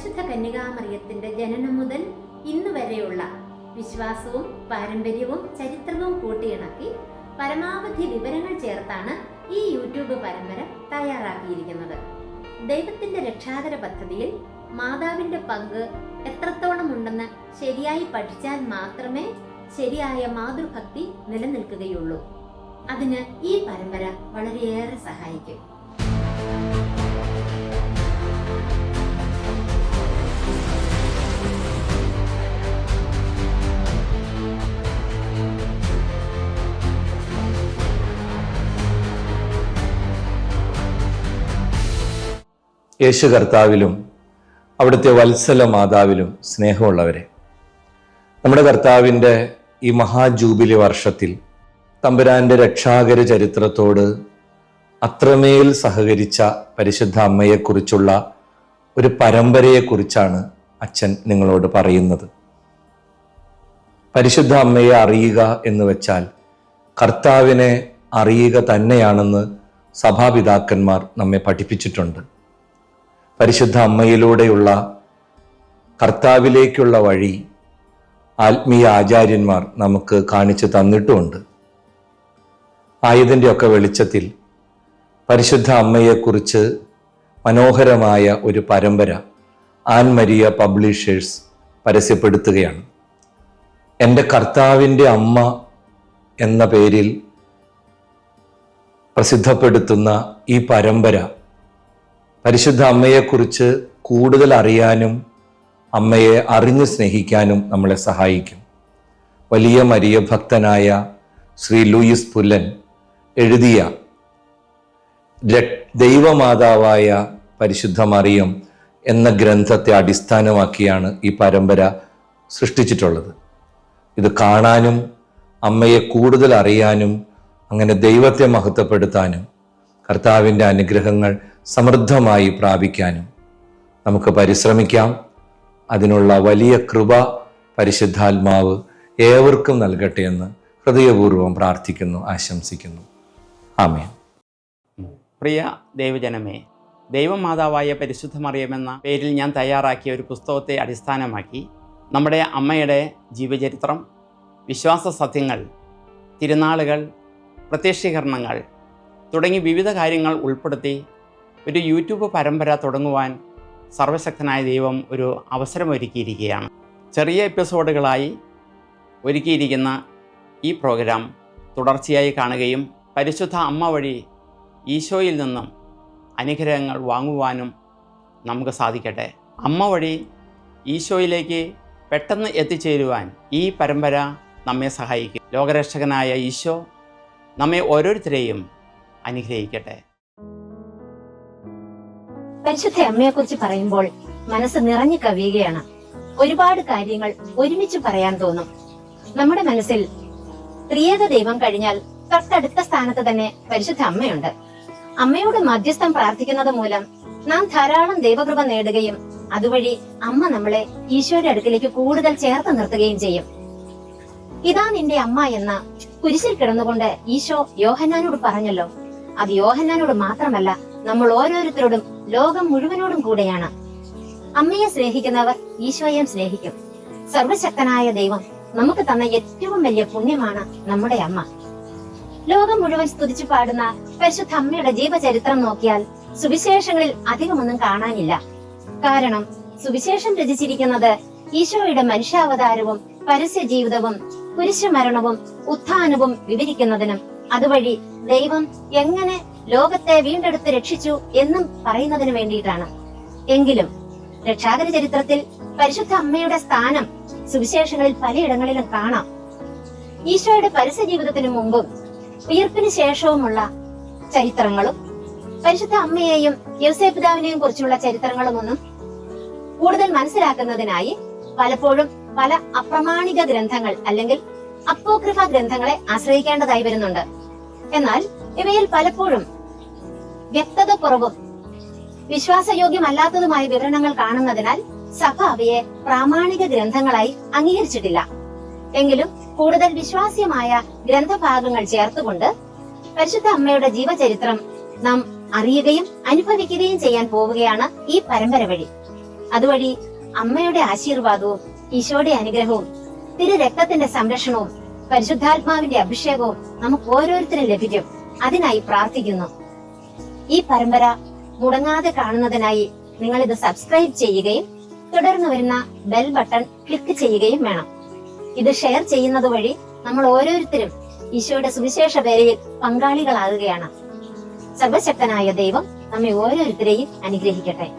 പരിശുദ്ധ കന്യകാമറിയത്തിന്റെ ജനനം മുതൽ ഇന്ന് വരെയുള്ള വിശ്വാസവും പാരമ്പര്യവും ചരിത്രവും കൂട്ടിയിണക്കി പരമാവധി വിവരങ്ങൾ ചേർത്താണ് ഈ യൂട്യൂബ് പരമ്പര തയ്യാറാക്കിയിരിക്കുന്നത്. ദൈവത്തിന്റെ രക്ഷാകര പദ്ധതിയിൽ മാതാവിന്റെ പങ്ക് എത്രത്തോളം ഉണ്ടെന്ന് ശരിയായി പഠിച്ചാൽ മാത്രമേ ശരിയായ മാതൃഭക്തി നിലനിൽക്കുകയുള്ളൂ. അതിന് ഈ പരമ്പര വളരെയേറെ സഹായിക്കും. യേശു കർത്താവിലും അവിടുത്തെ വത്സല മാതാവിലും സ്നേഹമുള്ളവരെ, നമ്മുടെ കർത്താവിൻ്റെ ഈ മഹാജൂബിലി വർഷത്തിൽ തമ്പുരാന്റെ രക്ഷാകര ചരിത്രത്തോട് അത്രമേൽ സഹകരിച്ച പരിശുദ്ധ അമ്മയെക്കുറിച്ചുള്ള ഒരു പരമ്പരയെക്കുറിച്ചാണ് അച്ഛൻ നിങ്ങളോട് പറയുന്നത്. പരിശുദ്ധ അമ്മയെ അറിയുക എന്ന് വെച്ചാൽ കർത്താവിനെ അറിയുക തന്നെയാണെന്ന് സഭാപിതാക്കന്മാർ നമ്മെ പഠിപ്പിച്ചിട്ടുണ്ട്. പരിശുദ്ധ അമ്മയിലൂടെയുള്ള കർത്താവിലേക്കുള്ള വഴി ആത്മീയ ആചാര്യന്മാർ നമുക്ക് കാണിച്ചു തന്നിട്ടുമുണ്ട്. ആയതിൻ്റെയൊക്കെ വെളിച്ചത്തിൽ പരിശുദ്ധ അമ്മയെക്കുറിച്ച് മനോഹരമായ ഒരു പരമ്പര ആൻ മരിയ പബ്ലിഷേഴ്സ് പരസ്യപ്പെടുത്തുകയാണ്. എൻ്റെ കർത്താവിൻ്റെ അമ്മ എന്ന പേരിൽ പ്രസിദ്ധപ്പെടുത്തുന്ന ഈ പരമ്പര പരിശുദ്ധ അമ്മയെക്കുറിച്ച് കൂടുതൽ അറിയാനും അമ്മയെ അറിഞ്ഞ് സ്നേഹിക്കാനും നമ്മളെ സഹായിക്കും. വലിയ മരിയ ഭക്തനായ ശ്രീ ലൂയിസ് പുല്ലൻ എഴുതിയ ദൈവമാതാവായ പരിശുദ്ധ മറിയം എന്ന ഗ്രന്ഥത്തെ അടിസ്ഥാനമാക്കിയാണ് ഈ പരമ്പര സൃഷ്ടിച്ചിട്ടുള്ളത്. ഇത് കാണാനും അമ്മയെ കൂടുതൽ അറിയാനും അങ്ങനെ ദൈവത്തെ മഹത്വപ്പെടുത്താനും കർത്താവിൻ്റെ അനുഗ്രഹങ്ങൾ സമൃദ്ധമായി പ്രാപിക്കാനും നമുക്ക് പരിശ്രമിക്കാം. അതിനുള്ള വലിയ കൃപ പരിശുദ്ധാത്മാവ് ഏവർക്കും നൽകട്ടെ എന്ന് ഹൃദയപൂർവ്വം പ്രാർത്ഥിക്കുന്നു, ആശംസിക്കുന്നു. ആമേൻ. പ്രിയ ദൈവജനമേ, ദൈവമാതാവായ പരിശുദ്ധ മറിയമെന്ന പേരിൽ ഞാൻ തയ്യാറാക്കിയ ഒരു പുസ്തകത്തെ അടിസ്ഥാനമാക്കി നമ്മുടെ അമ്മയുടെ ജീവചരിത്രം, വിശ്വാസ സത്യങ്ങൾ, തിരുനാളുകൾ, പ്രത്യക്ഷീകരണങ്ങൾ തുടങ്ങി വിവിധ കാര്യങ്ങൾ ഉൾപ്പെടുത്തി ഒരു യൂട്യൂബ് പരമ്പര തുടങ്ങുവാൻ സർവശക്തനായ ദൈവം ഒരു അവസരമൊരുക്കിയിരിക്കുകയാണ്. ചെറിയ എപ്പിസോഡുകളായി ഒരുക്കിയിരിക്കുന്ന ഈ പ്രോഗ്രാം തുടർച്ചയായി കാണുകയും പരിശുദ്ധ അമ്മ വഴി ഈശോയിൽ നിന്നും അനുഗ്രഹങ്ങൾ വാങ്ങുവാനും നമുക്ക് സാധിക്കട്ടെ. അമ്മ വഴി ഈശോയിലേക്ക് പെട്ടെന്ന് എത്തിച്ചേരുവാൻ ഈ പരമ്പര നമ്മെ സഹായിക്കും. ലോകരക്ഷകനായ ഈശോ നമ്മെ ഓരോരുത്തരെയും അനുഗ്രഹിക്കട്ടെ. പരിശുദ്ധ അമ്മയെക്കുറിച്ച് പറയുമ്പോൾ മനസ്സ് നിറഞ്ഞു കവിയുകയാണ്. ഒരുപാട് കാര്യങ്ങൾ ഒരുമിച്ച് പറയാൻ തോന്നും. നമ്മുടെ മനസ്സിൽ ത്രിയേക ദൈവം കഴിഞ്ഞാൽ തൊട്ടടുത്ത സ്ഥാനത്ത് തന്നെ പരിശുദ്ധ അമ്മയുണ്ട്. അമ്മയോട് മധ്യസ്ഥം പ്രാർത്ഥിക്കുന്നത് മൂലം നാം ധാരാളം ദൈവകൃപ നേടുകയും അതുവഴി അമ്മ നമ്മളെ ഈശോയുടെ അടുക്കിലേക്ക് കൂടുതൽ ചേർത്ത് നിർത്തുകയും ചെയ്യും. ഇതാ നിന്റെ അമ്മ എന്ന കുരിശിൽ കിടന്നുകൊണ്ട് ഈശോ യോഹന്നാനോട് പറഞ്ഞല്ലോ. അത് യോഹന്നാനോട് മാത്രമല്ല, നമ്മൾ ഓരോരുത്തരോടും ലോകം മുഴുവനോടും കൂടെയാണ്. അമ്മയെ സ്നേഹിക്കുന്നവർ ഈശോയെയും സ്നേഹിക്കും. സർവശക്തനായ ദൈവം നമുക്ക് തന്ന ഏറ്റവും വലിയ പുണ്യമാണ് നമ്മുടെ അമ്മ. ലോകം മുഴുവൻ സ്തുതിച്ചു പാടുന്ന പരിശുദ്ധ അമ്മയുടെ ജീവചരിത്രം നോക്കിയാൽ സുവിശേഷങ്ങളിൽ അധികമൊന്നും കാണാനില്ല. കാരണം സുവിശേഷം രചിച്ചിരിക്കുന്നത് ഈശോയുടെ മനുഷ്യാവതാരവും പരസ്യ ജീവിതവും കുരിശുമരണവും ഉത്ഥാനവും വിവരിക്കുന്നതിനും അതുവഴി ദൈവം എങ്ങനെ ലോകത്തെ വീണ്ടെടുത്ത് രക്ഷിച്ചു എന്നും പറയുന്നതിന് വേണ്ടിയിട്ടാണ്. എങ്കിലും രക്ഷാകര ചരിത്രത്തിൽ പരിശുദ്ധ അമ്മയുടെ സ്ഥാനം സുവിശേഷങ്ങളിൽ പലയിടങ്ങളിലും കാണാം. ഈശോയുടെ പരസ്യ ജീവിതത്തിനു മുമ്പും ഉയർപ്പിന് ശേഷവുമുള്ള ചരിത്രങ്ങളും പരിശുദ്ധ അമ്മയെയും യൗസേപ്പിതാവിനെയും കുറിച്ചുള്ള ചരിത്രങ്ങളും ഒന്നും കൂടുതൽ മനസ്സിലാക്കുന്നതിനായി പലപ്പോഴും പല അപ്രമാണിക ഗ്രന്ഥങ്ങൾ അല്ലെങ്കിൽ അപ്പോക്രിഫ ഗ്രന്ഥങ്ങളെ ആശ്രയിക്കേണ്ടതായി വരുന്നുണ്ട്. എന്നാൽ ഇവയിൽ പലപ്പോഴും വ്യക്തത കുറവും വിശ്വാസയോഗ്യമല്ലാത്തതുമായ വിവരണങ്ങൾ കാണുന്നതിനാൽ സഭ അവയെ പ്രാമാണിക ഗ്രന്ഥങ്ങളായി അംഗീകരിച്ചിട്ടില്ല. എങ്കിലും കൂടുതൽ വിശ്വാസ്യമായ ഗ്രന്ഥഭാഗങ്ങൾ ചേർത്തുകൊണ്ട് പരിശുദ്ധ അമ്മയുടെ ജീവചരിത്രം നാം അറിയുകയും അനുഭവിക്കുകയും ചെയ്യാൻ പോവുകയാണ് ഈ പരമ്പര വഴി. അതുവഴി അമ്മയുടെ ആശീർവാദവും ഈശോയുടെ അനുഗ്രഹവും തിരു രക്തത്തിന്റെ സംരക്ഷണവും പരിശുദ്ധാത്മാവിന്റെ അഭിഷേകവും നമുക്ക് ഓരോരുത്തരും ലഭിക്കും. അതിനായി പ്രാർത്ഥിക്കുന്നു. ഈ പരമ്പര മുടങ്ങാതെ കാണുന്നതിനായി നിങ്ങൾ ഇത് സബ്സ്ക്രൈബ് ചെയ്യുകയും തുടർന്ന് വരുന്ന ബെൽ ബട്ടൺ ക്ലിക്ക് ചെയ്യുകയും വേണം. ഇത് ഷെയർ ചെയ്യുന്നത് വഴി നമ്മൾ ഓരോരുത്തരും ഈശോയുടെ സുവിശേഷ വേലയിൽ പങ്കാളികളാകുകയാണ്. സർവശക്തനായ ദൈവം നമ്മെ ഓരോരുത്തരെയും അനുഗ്രഹിക്കട്ടെ.